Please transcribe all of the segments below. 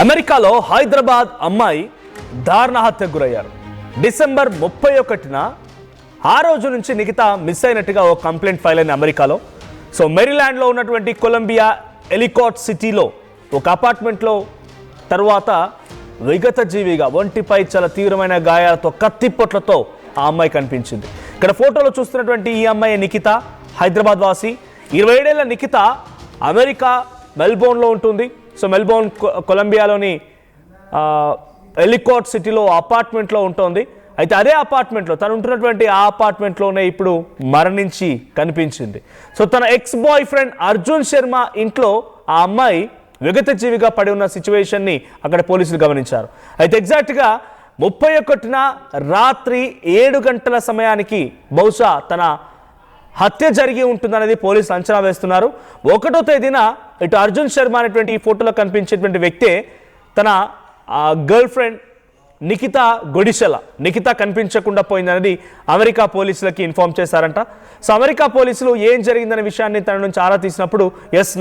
అమెరికాలో హైదరాబాద్ అమ్మాయి దారుణ హత్యకు గురయ్యారు. డిసెంబర్ 31న ఆ రోజు నుంచి నిఖిత మిస్ అయినట్టుగా ఒక కంప్లైంట్ ఫైల్ అయింది అమెరికాలో. సో మెరీల్యాండ్లో ఉన్నటువంటి కొలంబియా ఎలికాట్ సిటీలో ఒక అపార్ట్మెంట్లో తర్వాత విగత జీవిగా ఒంటిపై చాలా తీవ్రమైన గాయాలతో కత్తిపొట్లతో ఆ అమ్మాయి కనిపించింది. ఇక్కడ ఫోటోలో చూస్తున్నటువంటి ఈ అమ్మాయి నిఖిత, హైదరాబాద్ వాసి. 27 ఏళ్ల నిఖిత అమెరికా మెల్బోర్న్లో ఉంటుంది. సో మెల్బోర్న్ కొలంబియాలోని ఎలికాట్ సిటీలో అపార్ట్మెంట్లో ఉంటుంది. అయితే అదే అపార్ట్మెంట్లో తను ఉంటున్నటువంటి ఆ అపార్ట్మెంట్లోనే ఇప్పుడు మరణించి కనిపించింది. సో తన X boy friend Arjun Sharma ఇంట్లో ఆ అమ్మాయి విగత జీవిగా పడి ఉన్న సిచ్యువేషన్ని అక్కడ పోలీసులు గమనించారు. అయితే ఎగ్జాక్ట్గా 31న రాత్రి 7 గంటల సమయానికి బహుశా తన హత్య జరిగి ఉంటుందనేది పోలీసులు అంచనా వేస్తున్నారు. 1వ తేదీన ఇటు అర్జున్ శర్మ అనేటువంటి ఈ ఫోటోలో కనిపించేటువంటి వ్యక్తే తన గర్ల్ ఫ్రెండ్ నిఖిత గొడిషల. నిఖిత కనిపించకుండా పోయిందనేది అమెరికా పోలీసులకి ఇన్ఫార్మ్ చేశారంట. సో అమెరికా పోలీసులు ఏం జరిగిందనే విషయాన్ని తన నుంచి ఆరా తీసినప్పుడు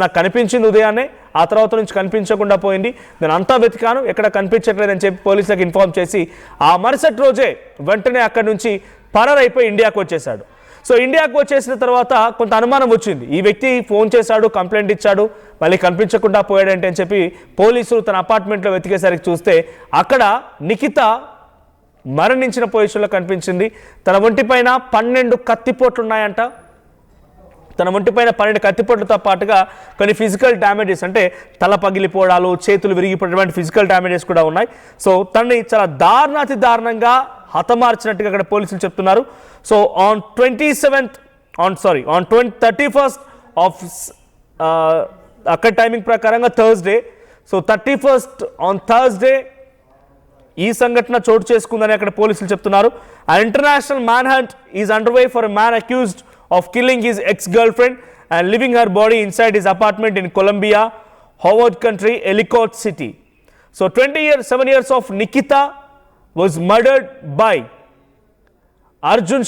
నాకు కనిపించింది ఉదయాన్నే, ఆ తర్వాత నుంచి కనిపించకుండా పోయింది, నేను అంతా వెతికాను, ఎక్కడ కనిపించట్లేదని చెప్పి పోలీసులకు ఇన్ఫార్మ్ చేసి ఆ మరుసటి రోజే వెంటనే అక్కడి నుంచి పరారైపోయి ఇండియాకు వచ్చేశాడు. సో ఇండియాకు వచ్చేసిన తర్వాత కొంత అనుమానం వచ్చింది, ఈ వ్యక్తి ఫోన్ చేశాడు, కంప్లైంట్ ఇచ్చాడు, మళ్ళీ కనిపించకుండా పోయాడంటే అని చెప్పి పోలీసులు తన అపార్ట్మెంట్లో వెతికేసరికి చూస్తే అక్కడ నిఖిత మరణించిన పొజిషన్లో కనిపించింది. తన ఒంటిపైన 12 కత్తిపోట్లు ఉన్నాయంట. తన ఒంటిపైన 12 కత్తిపోట్లతో పాటుగా కొన్ని ఫిజికల్ డ్యామేజెస్, అంటే తల పగిలిపోవడాలు, చేతులు విరిగిపోయినటువంటి ఫిజికల్ డ్యామేజెస్ కూడా ఉన్నాయి. సో తనని చాలా దారుణాతి దారుణంగా హతమార్చినట్టుగా అక్కడ పోలీసులు చెప్తున్నారు. సో ఆన్ 31st ఆఫ్ అక్కడ టైమింగ్ ప్రకారంగా Thursday. So 31st on Thursday ఈ సంఘటన చోటు చేసుకుందని అక్కడ పోలీసులు చెప్తున్నారు. an international manhunt is underway for a man accused of killing his ex-girlfriend and leaving her body inside his apartment in Columbia, Howard County, Ellicott City. So 7 years of Nikita was murdered by Arjun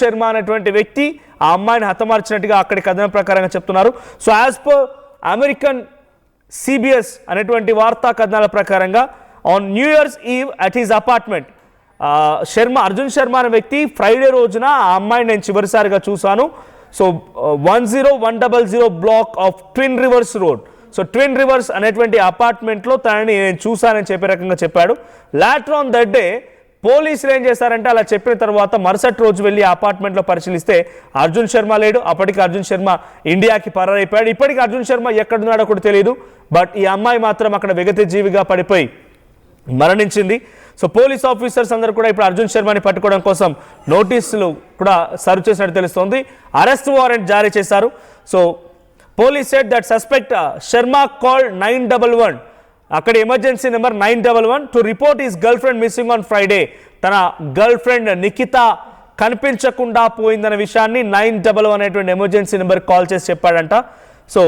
Sharma అనేటువంటి వ్యక్తి ఆ అమ్మాయిని హతమార్చినట్టుగా అక్కడి కథనం ప్రకారంగా చెప్తున్నారు. So as per American CBS అనేటువంటి వార్తా కథనాల ప్రకారంగా on new years eve at his apartment, Arjun Sharma అనే వ్యక్తి ఫ్రైడే రోజున ఆ అమ్మాయిని నేను చివరిసారిగా చూశాను. So 10100 black of twin reverse road. So twin reverse అనేటువంటి అపార్ట్మెంట్లో తనని నేను చూశానని చెప్పే రకంగా చెప్పాడు. లాటర్ ఆన్ దట్ డే పోలీసులు ఏం చేశారంటే అలా చెప్పిన తర్వాత మరుసటి రోజు వెళ్ళి అపార్ట్మెంట్లో పరిశీలిస్తే అర్జున్ శర్మ లేడు. అప్పటికి అర్జున్ శర్మ ఇండియాకి పరారైపోయాడు. ఇప్పటికి అర్జున్ శర్మ ఎక్కడున్నాడో కూడా తెలియదు. బట్ ఈ అమ్మాయి మాత్రం అక్కడ విగత జీవిగా పడిపోయి మరణించింది. సో పోలీస్ ఆఫీసర్స్ అందరూ కూడా ఇప్పుడు అర్జున్ శర్మని పట్టుకోవడం కోసం నోటీసులు కూడా సర్వ్ చేసినట్టు తెలుస్తోంది. అరెస్ట్ వారెంట్ జారీ చేశారు. So police said that suspect Sharma called 911, అక్కడ emergency number 911 to report his girl friend missing on Friday. తన గర్ల్ ఫ్రెండ్ నిఖిత కనిపించకుండా పోయిందనే విషయాన్ని 911 అనేటువంటి ఎమర్జెన్సీ నెంబర్ కాల్ చేసి చెప్పాడంట. So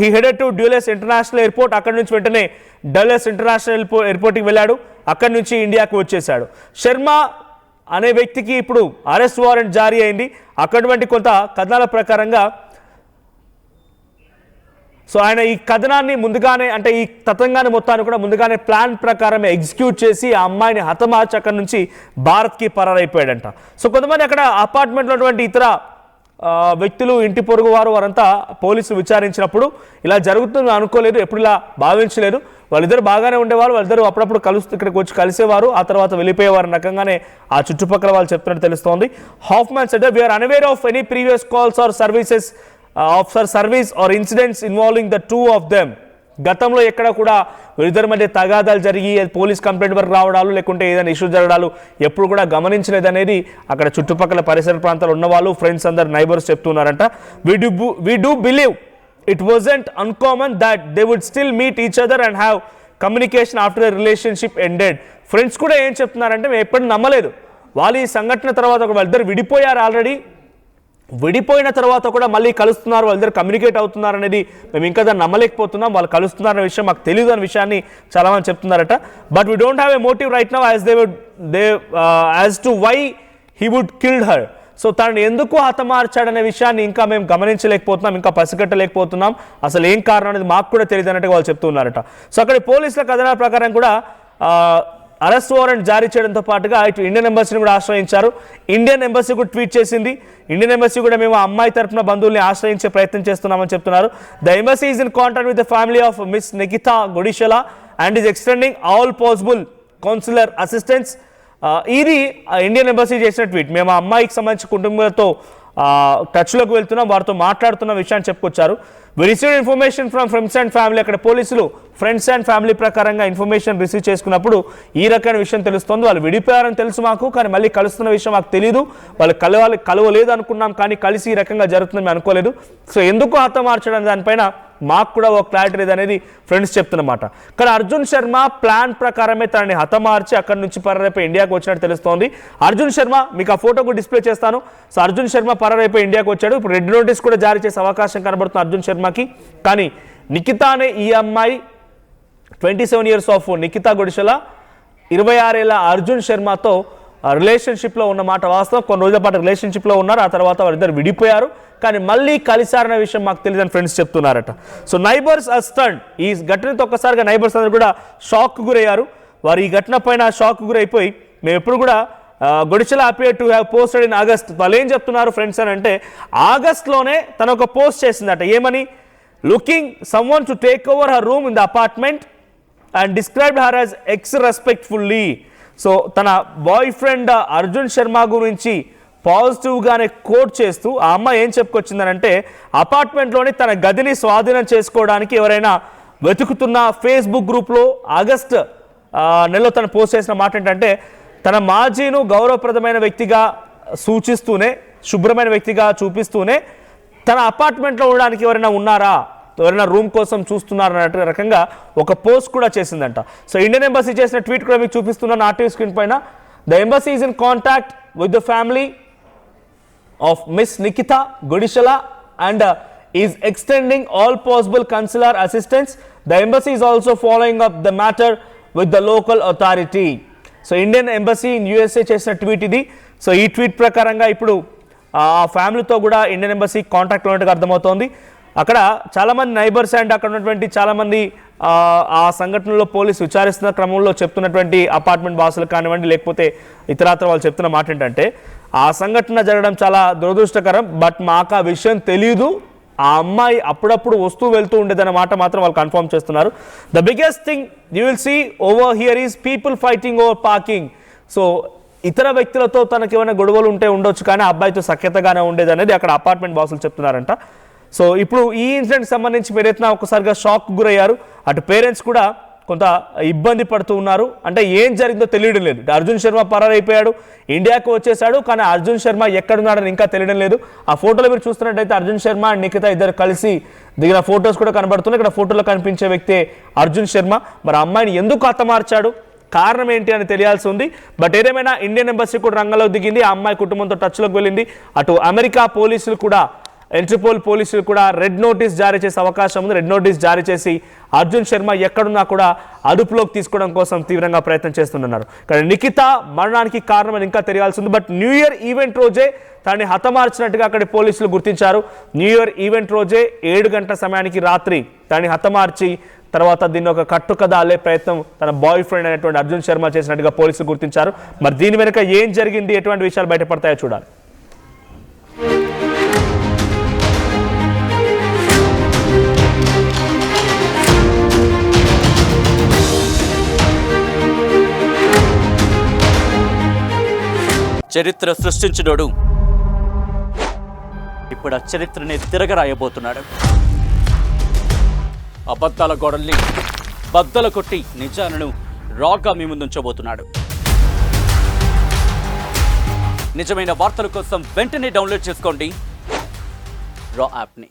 he headed to Dulles International Airport. అక్కడి నుంచి వెంటనే డల్లెస్ ఇంటర్నేషనల్ ఎయిర్పోర్ట్కి వెళ్ళాడు. అక్కడి నుంచి ఇండియాకు వచ్చేశాడు. శర్మ అనే వ్యక్తికి ఇప్పుడు అరెస్ట్ వారెంట్ జారీ అయింది. అక్కడి కొంత కథనాల ప్రకారంగా సో ఆయన ఈ కథనాన్ని ముందుగానే, అంటే ఈ తతంగాన్ని మొత్తాన్ని కూడా ముందుగానే ప్లాన్ ప్రకారమే ఎగ్జిక్యూట్ చేసి ఆ అమ్మాయిని హతమార్చి అక్కడి నుంచి భారత్కి పరారైపోయాడంట. సో కొంతమంది అక్కడ అపార్ట్మెంట్లో ఉన్నటువంటి ఇతర వ్యక్తులు, ఇంటి పొరుగు వారంతా పోలీసులు విచారించినప్పుడు ఇలా జరుగుతుందని అనుకోలేదు, ఎప్పుడు ఇలా భావించలేదు, వాళ్ళిద్దరు బాగానే ఉండేవారు, వాళ్ళిద్దరు అప్పుడప్పుడు ఇక్కడికి వచ్చి కలిసేవారు, ఆ తర్వాత వెళ్ళిపోయేవారు రకంగానే ఆ చుట్టుపక్కల వాళ్ళు చెప్తున్నట్టు తెలుస్తోంది. Hoffman said we are unaware of any previous calls or services service or incidents involving the two of them. గతంలో ఎక్కడ కూడా వీరిద్దరి మధ్య తగాదాలు జరిగి పోలీస్ కంప్లైంట్ వరకు రావడాలు, లేకుంటే ఏదైనా ఇష్యూ జరగడాలు ఎప్పుడు కూడా గమనించలేదనేది అక్కడ చుట్టుపక్కల పరిసర ప్రాంతాలు ఉన్నవాళ్ళు, ఫ్రెండ్స్ అందరు, neighbours చెప్తున్నారంట. we do believe it wasn't uncommon that they would still meet each other and have communication after the relationship ended. Friends కూడా ఏం చెప్తున్నారంటే మేము ఎప్పుడు నమ్మలేదు, వాళ్ళు ఈ సంఘటన తర్వాత వాళ్ళిద్దరు విడిపోయారు, ఆల్రెడీ విడిపోయిన తర్వాత కూడా మళ్ళీ కలుస్తున్నారు, వాళ్ళిద్దరు కమ్యూనికేట్ అవుతున్నారు అనేది మేము ఇంకా దాన్ని నమ్మలేకపోతున్నాం, వాళ్ళు కలుస్తున్నారనే విషయం మాకు తెలియదు అనే విషయాన్ని చాలామంది చెప్తున్నారట. But we don't have a motive right now as to why he would killed her. So తనని ఎందుకు హతమార్చాడనే విషయాన్ని ఇంకా మేము గమనించలేకపోతున్నాం, ఇంకా పసిగట్టలేకపోతున్నాం. అసలు ఏం కారణం అనేది మాకు కూడా తెలియదు అన్నట్టుగా వాళ్ళు చెప్తున్నారట. సో అక్కడ పోలీసుల కథనాల ప్రకారం కూడా అరెస్ట్ వారెంట్ జారీ చేయడంతో పాటుగా ఇటు ఇండియన్ ఎంబసీని కూడా ఆశ్రయించారు. ఇండియన్ ఎంబసీ కూడా ట్వీట్ చేసింది. ఇండియన్ ఎంబసీ కూడా మేము అమ్మాయి తరఫున బంధువుల్ని ఆశ్రయించే ప్రయత్నం చేస్తున్నామని చెప్తున్నారు. The embassy is in contact with the family of miss Nikhita Gudishala and is extending all possible consular assistance. ఇది ఇండియన్ ఎంబసీ చేసిన ట్వీట్. మేము ఆ అమ్మాయికి సంబంధించిన కుటుంబాలతో టచ్లోకి వెళ్తున్నాం, వారితో మాట్లాడుతున్న విషయాన్ని చెప్పుకొచ్చారు. We receive information from friends and family. అక్కడ పోలీసులు ఫ్రెండ్స్ అండ్ ఫ్యామిలీ ప్రకారంగా ఇన్ఫర్మేషన్ రిసీవ్ చేసుకున్నప్పుడు ఈ రకమైన విషయం తెలుస్తుంది. వాళ్ళు విడిపోయారని తెలుసు మాకు, కానీ మళ్ళీ కలుస్తున్న విషయం మాకు తెలియదు. వాళ్ళు కలవలేదు అనుకున్నాం, కానీ కలిసి ఈ రకంగా జరుగుతుందని అనుకోలేదు. సో ఎందుకు హతమార్చడం దానిపైన మాకు కూడా ఒక క్లారిటీ లేదనేది ఫ్రెండ్స్ చెప్తున్నమాట. కానీ అర్జున్ శర్మ ప్లాన్ ప్రకారమే తనని హతమార్చి అక్కడి నుంచి పరారైపోయి ఇండియాకు వచ్చినట్టు తెలుస్తోంది. అర్జున్ శర్మ మీకు ఆ ఫోటో కూడా డిస్ప్లే చేస్తాను. సో అర్జున్ శర్మ పరారైపోయి ఇండియాకు వచ్చాడు. ఇప్పుడు రెడ్ నోటీస్ కూడా జారీ చేసే అవకాశం కనబడుతుంది అర్జున్ శర్మకి. కానీ నిఖితానే ఈ అమ్మాయి 27 years ఆఫ్ నిఖితా గుడిషల 26 ఏళ్ల అర్జున్ శర్మతో రిలేషన్షిప్లో ఉన్నమాట వాస్తవం. కొన్ని రోజుల పాటు రిలేషన్షిప్లో ఉన్నారు, ఆ తర్వాత వారిద్దరు విడిపోయారు, కానీ మళ్ళీ కలిసారనే విషయం మాకు తెలియదని ఫ్రెండ్స్ చెప్తున్నారట. సో నైబర్స్ అస్టండ్ ఈ ఘటనతో ఒక్కసారిగా నైబర్స్ అందరూ కూడా షాక్ గురయ్యారు. వారు ఈ ఘటన పైన షాక్ గురైపోయి మేము ఎప్పుడు కూడా Gudishala appear to have posted in August. వాళ్ళు ఏం చెప్తున్నారు ఫ్రెండ్స్ అని అంటే ఆగస్ట్లోనే తను ఒక పోస్ట్ చేసిందట. ఏమని? Looking someone to take over her room in the apartment and described her as X respectfully. So తన బాయ్ ఫ్రెండ్ అర్జున్ శర్మ గురించి పాజిటివ్గానే కోట్ చేస్తూ ఆ అమ్మాయి ఏం చెప్పుకొచ్చిందనంటే అపార్ట్మెంట్లోని తన గదిని స్వాధీనం చేసుకోవడానికి ఎవరైనా వెతుకుతున్న ఫేస్బుక్ గ్రూప్లో ఆగస్ట్ నెలలో తను పోస్ట్ చేసిన మాట ఏంటంటే తన మాజీను గౌరవప్రదమైన వ్యక్తిగా సూచిస్తూనే, శుభ్రమైన వ్యక్తిగా చూపిస్తూనే తన అపార్ట్మెంట్లో ఉండడానికి ఎవరైనా ఉన్నారా, ఎవరైనా రూమ్ కోసం చూస్తున్నారన్న రకంగా ఒక పోస్ట్ కూడా చేసిందంట. సో ఇండియన్ ఎంబసీ చేసిన ట్వీట్ కూడా మీకు చూపిస్తున్నాను ఆర్టీవీ స్క్రీన్ పైన. The embassy is in contact with the family of Miss Nikita Gudishala and is extending all possible consular assistance. The embassy is also following up the matter with the local authority. So Indian embassy in USA చేసిన tweet ఇది. So ఈ tweet ప్రకారంగా ఇప్పుడు ఆ ఫ్యామిలీతో కూడా Indian embassy contact ఉన్నట్టుగా అర్థమవుతోంది. అక్కడ చాలామంది నైబర్స్ అండ్ అక్కడ ఉన్నటువంటి చాలామంది ఆ సంఘటనలో పోలీసు విచారిస్తున్న క్రమంలో చెప్తున్నటువంటి అపార్ట్మెంట్ బాసులు కానివ్వండి, లేకపోతే ఇతరాత్ర వాళ్ళు చెప్తున్న మాట ఏంటంటే ఆ సంఘటన జరగడం చాలా దురదృష్టకరం, బట్ మాకు ఆ విషయం తెలియదు, ఆ అమ్మాయి అప్పుడప్పుడు వస్తూ వెళ్తూ ఉండేదన్న మాట మాత్రం వాళ్ళు కన్ఫర్మ్ చేస్తున్నారు. The biggest thing you will see over here is people fighting over parking. So ఇతర వ్యక్తులతో తనకి ఏమైనా గొడవలు ఉంటే ఉండొచ్చు, కానీ ఆ అబ్బాయితో సఖ్యతగానే ఉండేది అనేది అక్కడ అపార్ట్మెంట్ బాసులు చెప్తున్నారంట. సో ఇప్పుడు ఈ ఇన్సిడెంట్కి సంబంధించి మీరైతే ఒకసారిగా షాక్ గురయ్యారు. అటు పేరెంట్స్ కూడా కొంత ఇబ్బంది పడుతూ ఉన్నారు. అంటే ఏం జరిగిందో తెలియడం లేదు. అర్జున్ శర్మ పరారైపోయాడు, ఇండియాకు వచ్చేసాడు, కానీ అర్జున్ శర్మ ఎక్కడున్నాడని ఇంకా తెలియడం లేదు. ఆ ఫోటోలో మీరు చూస్తున్నట్టయితే అర్జున్ శర్మ అండ్ నిఖిత ఇద్దరు కలిసి దిగిన ఫొటోస్ కూడా కనబడుతున్నాయి. ఇక్కడ ఫోటోలో కనిపించే వ్యక్తే అర్జున్ శర్మ. మరి అమ్మాయిని ఎందుకు హతమార్చాడు, కారణం ఏంటి అని తెలియాల్సి ఉంది. బట్ ఏదేమైనా ఇండియన్ ఎంబసీ కూడా రంగంలో దిగింది, ఆ అమ్మాయి కుటుంబంతో టచ్లోకి వెళ్ళింది. అటు అమెరికా పోలీసులు కూడా, ఇంటర్పోల్ పోలీసులు కూడా రెడ్ నోటీస్ జారీ చేసే అవకాశం ఉంది. రెడ్ నోటీస్ జారీ చేసి అర్జున్ శర్మ ఎక్కడున్నా కూడా అదుపులోకి తీసుకోవడం కోసం తీవ్రంగా ప్రయత్నం చేస్తున్నారు. కానీ నిఖిత మరణానికి కారణం ఇంకా తెలియాల్సి ఉంది. బట్ న్యూ ఇయర్ ఈవెంట్ రోజే తనని హతమార్చినట్టుగా అక్కడి పోలీసులు గుర్తించారు. న్యూ ఇయర్ ఈవెంట్ రోజే 7 గంటల సమయానికి రాత్రి తనని హతమార్చి తర్వాత దీన్ని ఒక కట్టుకథ అల్లే ప్రయత్నం తన బాయ్ ఫ్రెండ్ అనేటువంటి అర్జున్ శర్మ చేసినట్టుగా పోలీసులు గుర్తించారు. మరి దీని వెనుక ఏం జరిగింది, ఎటువంటి విషయాలు బయటపడతాయో చూడాలి. చరిత్ర సృష్టించినోడు ఇప్పుడు ఆ చరిత్రని తిరగరాయబోతున్నాడు. అబద్ధాల గోడల్ని బద్దలు కొట్టి నిజాలను రాగా మీ ముందుంచబోతున్నాడు. నిజమైన వార్తల కోసం వెంటనే డౌన్లోడ్ చేసుకోండి రా యాప్ని.